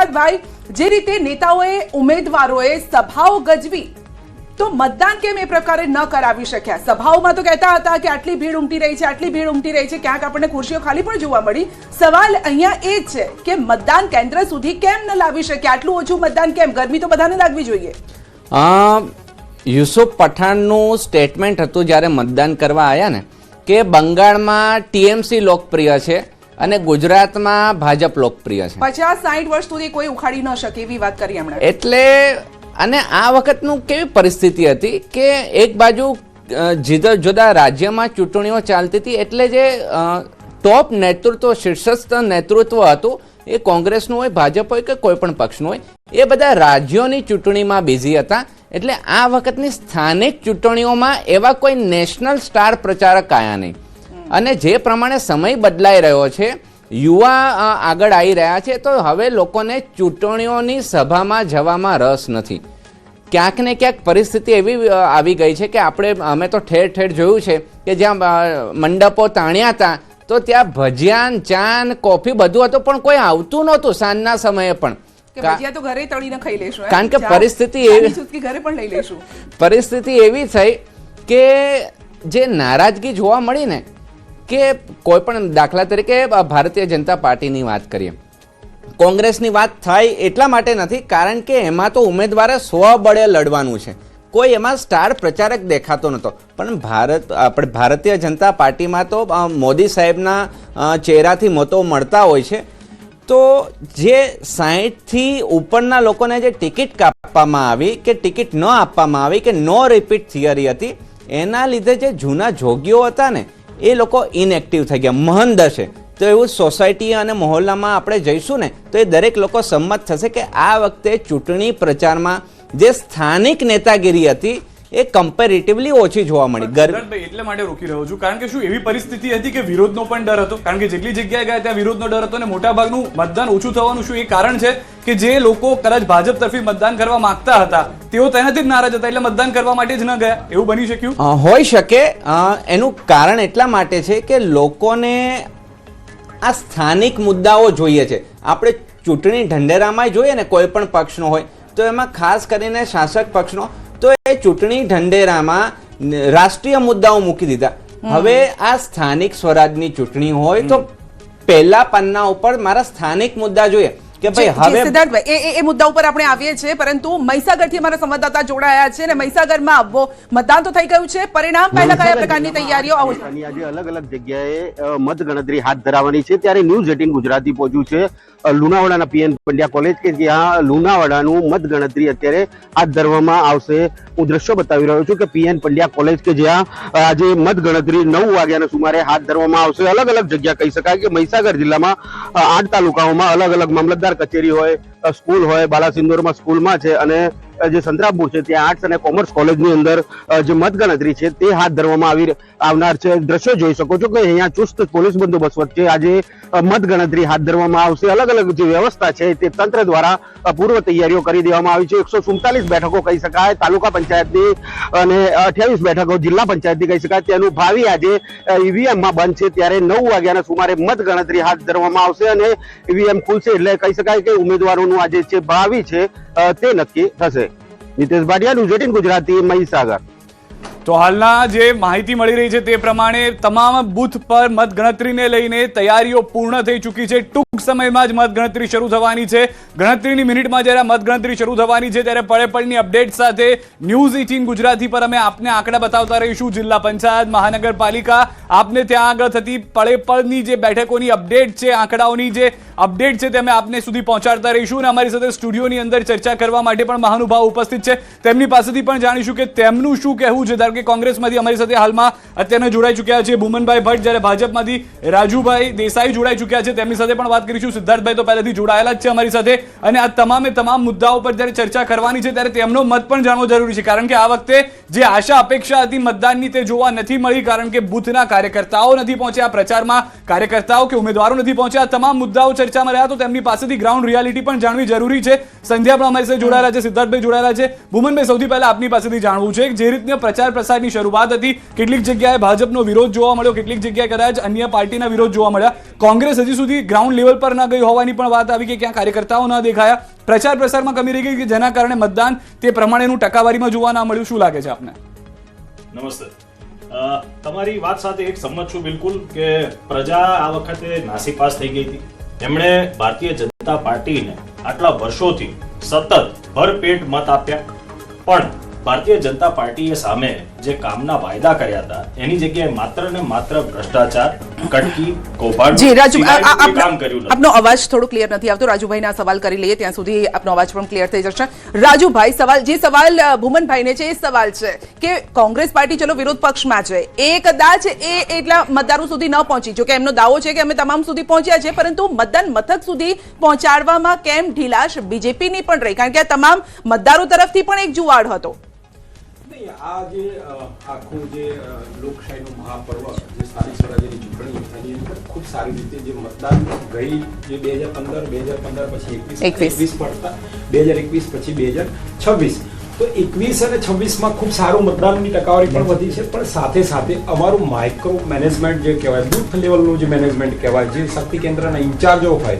સિદ્ધાર્થભાઈ, જે રીતે નેતાઓએ ઉમેદવારોએ સભાઓ ગજવી, તો મતદાન કેમ એ પ્રકારે ન કરાવી શક્યા? સભાઓમાં તો કહેતા હતા કે આટલી ભીડ ઉમટી રહી છે, આટલી ભીડ ઉમટી રહી છે, ક્યાંક આપણને ખુરશીઓ ખાલી પણ જોવા મળી. સવાલ અહીંયા એ જ છે કે મતદાન કેન્દ્ર સુધી કેમ ન લાવી શક્યા? આટલું ઓછું મતદાન કેમ? ગરમી તો બધાને લાગવી જોઈએ. યુસુફ પઠાણનું સ્ટેટમેન્ટ હતું જ્યારે મતદાન કરવા આવ્યા ને, કે બંગાળમાં ટીએમસી લોકપ્રિય છે અને ગુજરાતમાં ભાજપ લોકપ્રિય છે. 50-60 વર્ષ સુધી કોઈ ઉખાડી ન શકે એવી વાત કરી એમણે. એટલે અને આ વખતનું કેવી પરિસ્થિતિ હતી કે એક બાજુ જુદા જુદા રાજ્યમાં ચૂંટણીઓ ચાલતી હતી, એટલે જે ટોપ નેતૃત્વ, શીર્ષસ્થ નેતૃત્વ હતું, એ કોંગ્રેસનું હોય, ભાજપ હોય કે કોઈ પણ પક્ષનું હોય, એ બધા રાજ્યોની ચૂંટણીમાં બિઝી હતા. એટલે આ વખતની સ્થાનિક ચૂંટણીઓમાં એવા કોઈ નેશનલ સ્ટાર પ્રચારક આવ્યા નહીં. અને જે પ્રમાણે સમય બદલાઈ રહ્યો છે, યુવા આગળ આવી રહ્યા છે, તો હવે લોકોને ચૂંટણીઓની સભામાં જવામાં રસ નથી. ક્યાંક ને ક્યાંક પરિસ્થિતિ એવી આવી ગઈ છે કે અમે તો ઠેર ઠેર જોયું છે કે જ્યાં મંડપો તાણ્યા હતા તો ત્યાં ભજીયાન, ચાન, કોફી બધું હતું, પણ કોઈ આવતું નહોતું સાંજના સમયે પણ. કારણ કે પરિસ્થિતિ એવી થઈ કે જે નારાજગી જોવા મળી ને, કે કોઈ પણ દાખલા તરીકે ભારતીય જનતા પાર્ટીની વાત કરીએ, કોંગ્રેસની વાત થાય એટલા માટે નથી કારણ કે એમાં તો ઉમેદવારે સ્વબળે લડવાનું છે, કોઈ એમાં સ્ટાર પ્રચારક દેખાતો નહોતો. પણ આપણે ભારતીય જનતા પાર્ટીમાં તો મોદી સાહેબના ચહેરાથી મતો મળતા હોય છે. તો જે 60થી ઉપરના લોકોને જે ટિકિટ કાપવામાં આવી કે ટિકિટ ન આપવામાં આવી કે નો રિપીટ થિયરી હતી, એના લીધે જે જૂના જોગીઓ હતા ને, એ લોકો ઇનએક્ટિવ થઈ ગયા, મહંત હશે. તો એવું સોસાયટી અને મહોલ્લામાં આપણે જઈશું ને તો એ દરેક લોકો સંમત થશે કે આ વખતે ચૂંટણી પ્રચારમાં જે સ્થાનિક નેતાગીરી હતી એ કમ્પેરેટિવલી ઓછી જોવા મળી. એટલે માટે રોકી રહ્યો છું કારણ કે શું એવી પરિસ્થિતિ હતી કે વિરોધનો પણ ડર હતો, કારણ કે જેટલી જગ્યાએ ગયા ત્યાં વિરોધનો ડર હતો અને મોટા ભાગનું મતદાન ઓછું થવાનું શું એ કારણ છે કે જે લોકો કદાચ ભાજપ તરફી મતદાન કરવા માંગતા હતા તેઓ તેનાથી જ નારાજ હતા, એટલે મતદાન કરવા માટે જ ન ગયા, એવું બની શક્યું? હોઈ શકે. એનું કારણ એટલા માટે છે કે લોકોને આ સ્થાનિક મુદ્દાઓ જોઈએ છે. આપણે ચૂંટણી ઢંઢેરામાં જોઈએ ને, કોઈ પણ પક્ષનો હોય તો એમાં ખાસ કરીને શાસક પક્ષનો, તો એ ચૂંટણી ઢંઢેરામાં રાષ્ટ્રીય મુદ્દાઓ મૂકી દીધા. હવે આ સ્થાનિક સ્વરાજની ચૂંટણી હોય તો પહેલા પન્ના ઉપર મારા સ્થાનિક મુદ્દા જોઈએ કે ભાઈ હવે સિદ્ધાર્થભાઈ એ મુદ્દા ઉપર આપણે આવીએ છીએ, પરંતુ મહીસાગરથી અમારા સંવાદદાતા જોડાયા છે અને મહીસાગરમાં મતદાન તો થઈ ગયું છે, પરિણામ પહેલા કયા પ્રકારની તૈયારીઓ? આજે અલગ અલગ જગ્યાએ મતગણતરી હાથ ધરાવવાની છે, ત્યારે ન્યૂઝ 18 ગુજરાતી પહોંચ્યું છે લુણાવાડાના પીએન પંડ્યા કોલેજ કે જ્યાં લુણાવાડાનું મતગણતરી અત્યારે હાથ ધરવામાં આવશે. હું દ્રશ્યો બતાવી રહ્યો છું કે પીએન પંડ્યા કોલેજ કે જ્યાં આજે મતગણતરી 9 વાગ્યાના સુમારે હાથ ધરવામાં આવશે. અલગ અલગ જગ્યા કહી શકાય કે મહીસાગર જિલ્લામાં 8 તાલુકાઓમાં અલગ અલગ મામલતદાર કચેરી હોય, સ્કૂલ હોય, બાલાસિંદોરમાં સ્કૂલમાં છે, અને જે સંતરામપુર છે ત્યાં આર્ટ્સ અને કોમર્સ કોલેજની અંદર જે મતગણતરી છે તે હાથ ધરવામાં આવનાર છે. દ્રશ્યો જોઈ શકો છો કે અહીંયા ચુસ્ત પોલીસ બંદોબસ્ત વચ્ચે આજે મતગણતરી હાથ ધરવામાં આવશે. અલગ અલગ જે વ્યવસ્થા છે તે તંત્ર દ્વારા પૂર્વ તૈયારીઓ કરી દેવામાં આવી છે. 147 બેઠકો કહી શકાય તાલુકા પંચાયતની અને 28 બેઠકો જિલ્લા પંચાયતની કહી શકાય. તેનું ભાવિ આજે ઈવીએમમાં બંધ છે, ત્યારે 9 વાગ્યાના સુમારે મતગણતરી હાથ ધરવામાં આવશે અને ઈવીએમ ખુલશે એટલે કહી શકાય કે ઉમેદવારોનું આજે જે ભાવિ છે તે નક્કી થશે. નીતેશ ભાટિયા, ન્યૂઝ 18 ગુજરાતી, મહીસાગર. તો હાલના જે માહિતી મળી રહી છે તે પ્રમાણે તમામ બૂથ પર મતગણતરીને લઈને તૈયારીઓ પૂર્ણ થઈ ચૂકી છે. ટૂંક સમયમાં જ મતગણતરી શરૂ થવાની છે. ગણતરીની મિનિટમાં જ્યારે મતગણતરી શરૂ થવાની છે ત્યારે પળે પળની અપડેટ સાથે ન્યૂઝ 18 ગુજરાતી પર અમે આપને આંકડા બતાવતા રહીશું. જિલ્લા પંચાયત, મહાનગરપાલિકા, આપને ત્યાં આગળ થતી પળે પળની જે બેઠકોની અપડેટ છે, આંકડાઓની જે અપડેટ છે તે અમે આપને સુધી પહોંચાડતા રહીશું. અને અમારી સાથે સ્ટુડિયોની અંદર ચર્ચા કરવા માટે પણ મહાનુભાવ ઉપસ્થિત છે, તેમની પાસેથી પણ જાણીશું કે તેમનું શું કહેવું છે. કે કોંગ્રેસમાંથી અમારી સાથે હાલમાં અત્યારે જોડાઈ ચૂક્યા છે ભૂમનભાઈ ભટ્ટ, જ્યારે ભાજપમાંથી રાજુભાઈ દેસાઈ જોડાઈ ચૂક્યા છે, તેમની સાથે પણ વાત કરીશું. સિદ્ધાર્થભાઈ તો પહેલાથી જોડાયેલા જ છે અમારી સાથે, અને આ તમામે તમામ મુદ્દાઓ પર જ્યારે ચર્ચા કરવાની છે ત્યારે તેમનો મત પણ જાણવો જરૂરી છે, કારણ કે આ વખતે જે આશા અપેક્ષા હતી મતદાનની તે જોવા નથી મળી, કારણ કે બૂથના કાર્યકર્તાઓ નથી પહોંચ્યા, પ્રચારમાં કાર્યકર્તાઓ કે ઉમેદવારો નથી પહોંચ્યા. તમામ મુદ્દાઓ ચર્ચામાં રહ્યા, તો તેમની પાસેથી ગ્રાઉન્ડ રિયાલિટી પણ જાણવી જરૂરી છે. સંધ્યા પણ અમારી સાથે જોડાયેલા છે, સિદ્ધાર્થભાઈ જોડાયેલા છે. ભૂમનભાઈ, સૌથી પહેલા આપની પાસેથી જાણવું છે જે રીતના પ્રચાર પ્રસારની શરૂઆત હતી. કેટલીક જગ્યાએ ભાજપનો વિરોધ જોવા મળ્યો, કેટલીક જગ્યાએ કદાચ અન્ય પાર્ટીના વિરોધ જોવા મળ્યા. કોંગ્રેસ હજી સુધી ગ્રાઉન્ડ લેવલ પર ન ગઈ હોવાની પણ વાત આવી કે ક્યાં કાર્યકર્તાઓ ન દેખાયા, પ્રચાર પ્રસારમાં કમી રહી ગઈ કે જેના કારણે મતદાન તે પ્રમાણેનું ટકાવારીમાં જોવા ના મળ્યું. શું લાગે છે આપને? નમસ્તે. તમારી વાત સાથે એક સંમત છું બિલકુલ કે પ્રજા આ વખતે નાસીપાસ થઈ ગઈ હતી. એમણે ભારતીય જનતા પાર્ટીને આટલા વર્ષોથી સતત ભરપેટ મત આપ્યા, પણ ભારતીય જનતા પાર્ટીએ સામે જે કામના વાયદા કર્યા હતા એની જગ્યાએ માત્ર ને માત્ર ભ્રષ્ટાચાર, કટકી, કૌભાંડ, જી રાજુ, સિવાયનું કોઈ કામ કર્યું નથી. આપનો અવાજ થોડો ક્લિયર નથી આવતો. રાજુભાઈના સવાલ કરી લઈએ, ત્યાં સુધી આપનો અવાજ પણ ક્લિયર થઈ જશે. રાજુભાઈ, સવાલ ભૂમનભાઈને છે એ સવાલ છે કે કોંગ્રેસ પાર્ટી ચલો વિરોધ પક્ષમાં છે, એ કદાચ એટલા મતદારો સુધી ન પહોંચી, જો કે એમનો દાવો છે કે અમે તમામ સુધી પહોંચ્યા છે, પરંતુ મતદાન મથક સુધી પહોંચાડવામાં કેમ ઢીલાશ બીજેપીની પણ રહી? કારણ કે આ તમામ મતદારો તરફથી પણ એક જુવાડ હતો. આ જે આખું જે લોકશાહીનું મહાપર્વ જે સ્થાનિક સ્વરાજ્યની ચૂંટણી એની અંદર ખૂબ સારી રીતે જે મતદાન ગઈ જે 2015 પછી 21 પડતા 2021 પછી 2026 તો 21 અને 26માં ખૂબ સારું મતદાનની ટકાવારી પણ વધી છે, પણ સાથે સાથે અમારું માઇક્રો મેનેજમેન્ટ જે કહેવાય, બૂથ લેવલનું જે મેનેજમેન્ટ કહેવાય, જે શક્તિ કેન્દ્રના ઇન્ચાર્જો હોય,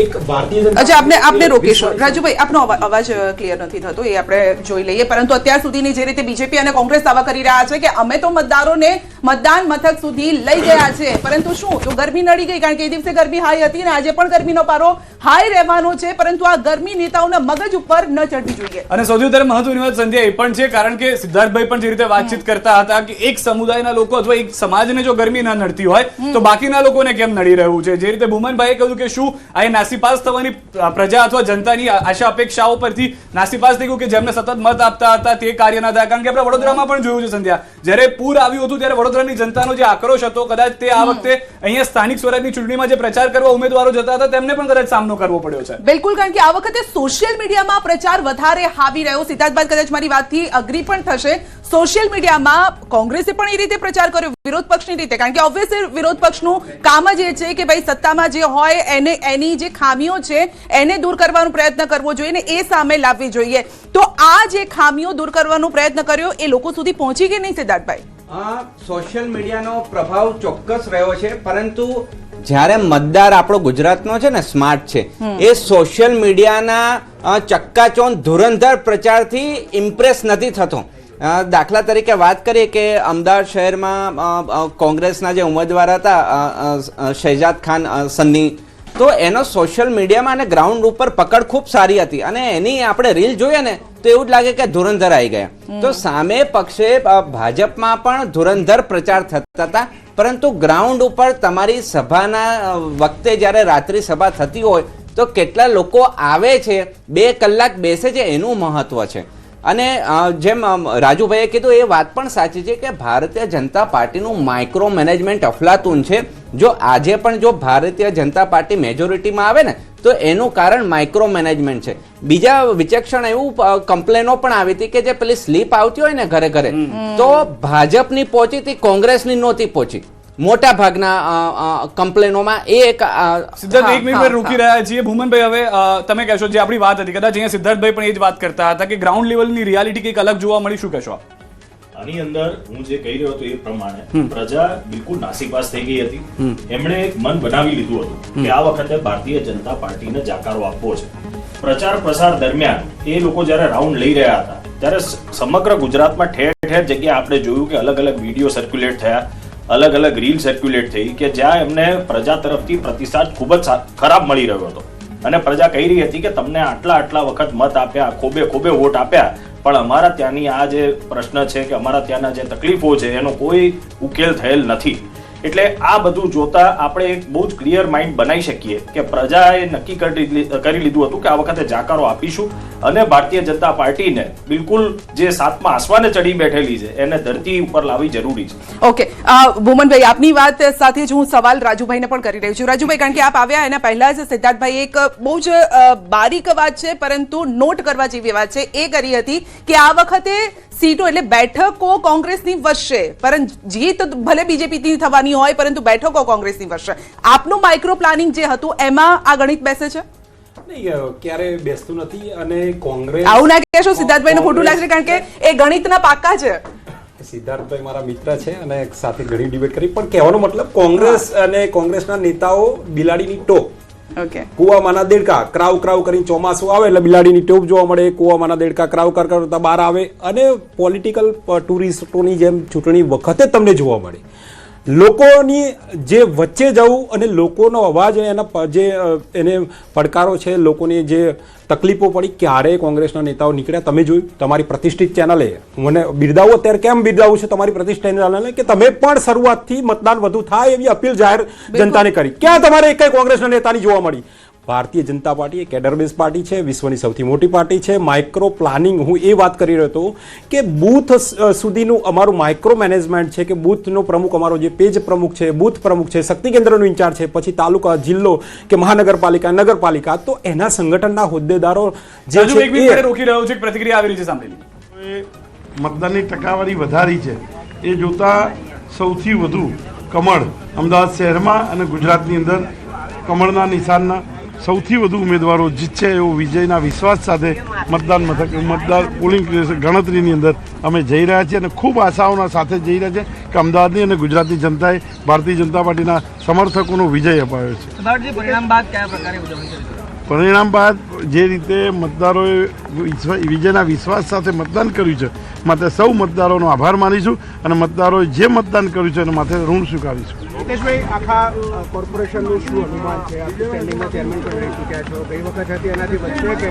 એક ભારતીય જનતા અચ્છા, આપને રોકીશું. રાજુભાઈ, આપનો અવાજ ક્લિયર નથી થતો, એ આપણે જોઈ લઈએ. પરંતુ અત્યાર સુધીની જે રીતે બીજેપી અને કોંગ્રેસ દાવા કરી રહ્યા છે કે અમે તો મતદારોને મતદાન મથક સુધી લઈ ગયા છે, પરંતુ શું તો ગરમી નડી ગઈ? કારણ કે એ દિવસે ગરમી હાઈ હતી ને આજે પણ ગરમીનો પારો હાઈ રહેવાનો છે, પરંતુ આ ગરમી નેતાઓના મગજ ઉપર ન ચડવી જોઈએ. અને સૌથી વધારે મહત્વની વાત સંધ્યા એ પણ છે, કારણ કે સિદ્ધાર્થભાઈ પણ જે રીતે વાતચીત કરતા હતા કે એક સમુદાયના લોકો અથવા એક સમાજને જો ગરમી ન નડતી હોય તો બાકીના લોકોને કેમ નડી રહ્યું છે? જે રીતે ભૂમનભાઈએ કહ્યું કે શું આ નાસીપાસ થવાની પ્રજા અથવા જનતાની આશા અપેક્ષાઓ પરથી નાસીપાસ થઈ ગયું કે જેમને સતત મત આપતા હતા તે કાર્ય ન થયા? કારણ કે આપણે વડોદરામાં પણ જોયું છે સંધ્યા, જ્યારે પૂર આવ્યું હતું ત્યારે વડોદરાની જનતાનો જે આક્રોશ હતો, કદાચ તે આ વખતે અહીંયા સ્થાનિક સ્વરાજની ચૂંટણીમાં જે પ્રચાર કરવા ઉમેદવારો જતા હતા તેમને પણ કદાચ સામનો કરવો પડ્યો છે. બિલકુલ, કારણ કે આ વખતે સોશિયલ મીડિયામાં પ્રચાર વધારે હાવી રહ્યો. સિદ્ધાર્થભાઈ કદાચ મારી વાતથી અગ્રી પણ થશે. સોશિયલ મીડિયામાં કોંગ્રેસે પણ એ રીતે પ્રચાર કર્યો વિરોધ પક્ષની રીતે, કારણ કે ઓબ્વિયસલી વિરોધ પક્ષનું કામ જ એ છે કે ભાઈ સત્તામાં જે હોય એને એની જે ખામીઓ છે એને દૂર કરવાનો પ્રયત્ન કરવો જોઈએ ને એ સામે લાવવી જોઈએ. તો આ જે ખામીઓ દૂર કરવાનો પ્રયત્ન કર્યો એ લોકો સુધી પહોંચી કે નહીં સિદ્ધાર્થભાઈ? સોશિયલ મીડિયાનો પ્રભાવ ચોક્કસ રહ્યો છે, પરંતુ જ્યારે મતદાર આપણો ગુજરાતનો છે ને સ્માર્ટ છે, એ સોશિયલ મીડિયાના ચક્કાચોંધ ધુરંધર પ્રચારથી ઇમ્પ્રેસ નથી થતો. દાખલા તરીકે વાત કરીએ કે અમદાવાદ શહેરમાં કોંગ્રેસના જે ઉમેદવાર હતા શહેજાદ ખાન સન્ની, તો એનો સોશિયલ મીડિયામાં અને ગ્રાઉન્ડ ઉપર પકડ ખૂબ સારી હતી અને એની આપણે રીલ જોઈએ ને તો એવું જ લાગે કે ધુરંધર આવી ગયા. તો સામે પક્ષે ભાજપમાં પણ ધુરંધર પ્રચાર થતા હતા, પરંતુ ગ્રાઉન્ડ ઉપર તમારી સભાના વખતે જ્યારે રાત્રિ સભા થતી હોય તો કેટલા લોકો આવે છે, 2 કલાક બેસે છે, એનું મહત્વ છે. અને જેમ રાજુભાઈએ કીધું એ વાત પણ સાચી છે કે ભારતીય જનતા પાર્ટીનું માઇક્રો મેનેજમેન્ટ અફલાતુન છે. જો આજે પણ જો ભારતીય જનતા પાર્ટી મેજોરિટીમાં આવે ને તો એનું કારણ માઇક્રો મેનેજમેન્ટ છે. બીજા વિચક્ષણ એવું કમ્પ્લેનો પણ આવી હતી કે જે પેલી સ્લીપ આવતી હોય ને ઘરે ઘરે, તો ભાજપની પહોંચી હતી, કોંગ્રેસની નહોતી પહોંચી. મોટા ભાગના કમ્પ્લેનોમાં એ એક સિદ્ધાર્થ એક મિનિટ રોકી રહ્યા છીએ. ભૂમનભાઈ, હવે તમે કહેશો જે આપણી વાત હતી, કદાચ અહીંયા સિદ્ધાર્થભાઈ પણ એ જ વાત કરતા હતા કે ગ્રાઉન્ડ લેવલની રિયાલિટી કંઈક અલગ જોવા મળી. શું કહેશો આપ? આની અંદર હું જે કહી રહ્યો હતો એ પ્રમાણે પ્રજા બિલકુલ નાસીપાસ થઈ ગઈ હતી. એમણે એક મન બનાવી લીધું હતું કે આ વખતે ભારતીય જનતા પાર્ટીને જાકારો આપવો છે. પ્રચાર પ્રસાર દરમિયાન એ લોકો જ્યારે રાઉન્ડ લઈ રહ્યા હતા ત્યારે સમગ્ર ગુજરાતમાં ઠેર ઠેર જગ્યાએ આપણે જોયું કે અલગ અલગ વિડીયો સર્ક્યુલેટ થયા, અલગ અલગ રીલ સર્ક્યુલેટ થઈ કે જ્યાં એમને પ્રજા તરફથી પ્રતિસાદ ખૂબ જ ખરાબ મળી રહ્યો હતો અને પ્રજા કહી રહી હતી કે તમને આટલા વખત મત આપ્યા, ખોબે વોટ આપ્યા, પણ અમારા ત્યાંની આ જે પ્રશ્ન છે કે અમારા ત્યાંના જે તકલીફો છે એનો કોઈ ઉકેલ થયેલ નથી. એટલે આ બધું જોતા આપણે એક બહુ જ ક્લિયર માઇન્ડ બનાવી શકીએ કે પ્રજાએ નક્કી કરી લીધું હતું કે આ વખતે જાકારો આપીશું અને ભારતીય જનતા પાર્ટીને બિલકુલ જે સાતમા આસમાને ચડી બેઠેલી છે એને ધરતી ઉપર લાવવી જરૂરી છે. ઓકે ભૂમનભાઈ, આપની વાત સાથે જ હું સવાલ રાજુભાઈને પણ કરી રહી છું. રાજુભાઈ, કારણ કે આપ આવ્યા એના પહેલા જ સિદ્ધાર્થભાઈ એક બહુ જ બારીક વાત છે પરંતુ નોટ કરવા જેવી વાત છે એ કરી હતી કે આ વખતે સીટો એટલે બેઠકો કોંગ્રેસની વધશે, પરંતુ જીત ભલે બીજેપીની થવાની હોય પરંતુ બેઠકો કોંગ્રેસની વધશે. આપનું માઇક્રો પ્લાનિંગ જે હતું એમાં આ ગણિત બેસે છે? નહીં, ક્યારે બેસતું નથી. અને કોંગ્રેસ આવું ના કહેશો સિદ્ધાર્થભાઈને, ખોટું લાગશે કારણ કે એ ગણિતના પાક્કા છે. સિદ્ધાર્થભાઈ મારા મિત્ર છે અને સાથે ઘણી ડિબેટ કરી, પણ કહેવાનો મતલબ કોંગ્રેસ અને કોંગ્રેસના નેતાઓ બિલાડીની ટોપ, ઓકે, કુવામાંના દેડકા ક્રાવ ક્રાવ કરીને ચોમાસું આવે એટલે બિલાડીની ટોપ જોવા મળે, કુવામાંના દેડકા ક્રાવ કરતા બહાર આવે અને પોલિટિકલ ટુરિસ્ટોની જેમ ચૂંટણી વખતે તમને જોવા મળે. લોકોની જે વચ્ચે જવું અને લોકોનો અવાજ એના જે એને પડકારો છે, લોકોની જે તકલીફો પડી, ક્યારે કોંગ્રેસના નેતાઓ નીકળ્યા તમે જોયું? તમારી પ્રતિષ્ઠિત ચેનલે મને બિરદાવો, અત્યારે કેમ બિરદાવું છે તમારી પ્રતિષ્ઠિત ચેનલને કે તમે પણ શરૂઆતથી મતદાન વધુ થાય એવી અપીલ જાહેર જનતાને કરી. ક્યાં તમારે એક કોંગ્રેસના નેતાની જોવા મળી? ભારતીય જનતા પાર્ટી એ કેડર બેઝ પાર્ટી છે, વિશ્વની સૌથી મોટી પાર્ટી છે. માઇક્રો પ્લાનિંગ, હું એ વાત કરી રહ્યો હતો કે બૂથ સુધીનું અમારું માઇક્રો મેનેજમેન્ટ છે, કે બૂથનો પ્રમુખ, અમારો જે પેજ પ્રમુખ છે, બૂથ પ્રમુખ છે, શક્તિ કેન્દ્રનો ઇન્ચાર્જ છે, પછી તાલુકા, જિલ્લો કે મહાનગરપાલિકા, નગરપાલિકા, તો એના સંગઠનના હોદ્દેદારો જે રાજુ, એક મિનિટ છે રોકી રહ્યો છે, એક પ્રતિક્રિયા આવી રહી છે, સાંભળી લો. મતદાનની ટકાવારી વધારી છે એ જોતા સૌથી વધુ કમળ અમદાવાદ શહેરમાં અને ગુજરાતની અંદર કમળના નિશાનના સૌથી વધુ ઉમેદવારો જીતશે એવો વિજયના વિશ્વાસ સાથે મતદાર પોલિંગ ગણતરીની અંદર અમે જઈ રહ્યા છીએ અને ખૂબ આશાઓના સાથે જઈ રહ્યા છે કે અમદાવાદની અને ગુજરાતની જનતાએ ભારતીય જનતા પાર્ટીના સમર્થકોનો વિજય અપાવ્યો છે. પરિણામ બાદ જે રીતે મતદારોએ વિજયના વિશ્વાસ સાથે મતદાન કર્યું છે, માટે સૌ મતદારોનો આભાર માનીશું અને મતદારોએ જે મતદાન કર્યું છે એના માથે ઋણ સ્વીકારીશું. હિતેશભાઈ, આખા કોર્પોરેશનનું શું અનુમાન છે? આપ સ્ટેન્ડિંગના ચેરમેન પણ રહી ચૂક્યા છો, ગઈ વખત હતી એનાથી વધશે કે?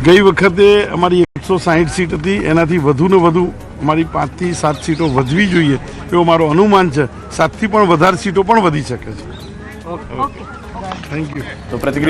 ગઈ વખતે અમારી 160 સીટ હતી, એનાથી વધુ ને વધુ અમારી 5 થી 7 સીટો વધવી જોઈએ એવો મારો અનુમાન છે. 7 થી પણ વધારે સીટો પણ વધી શકે છે. Thank you. તો પ્રતિક્રિયા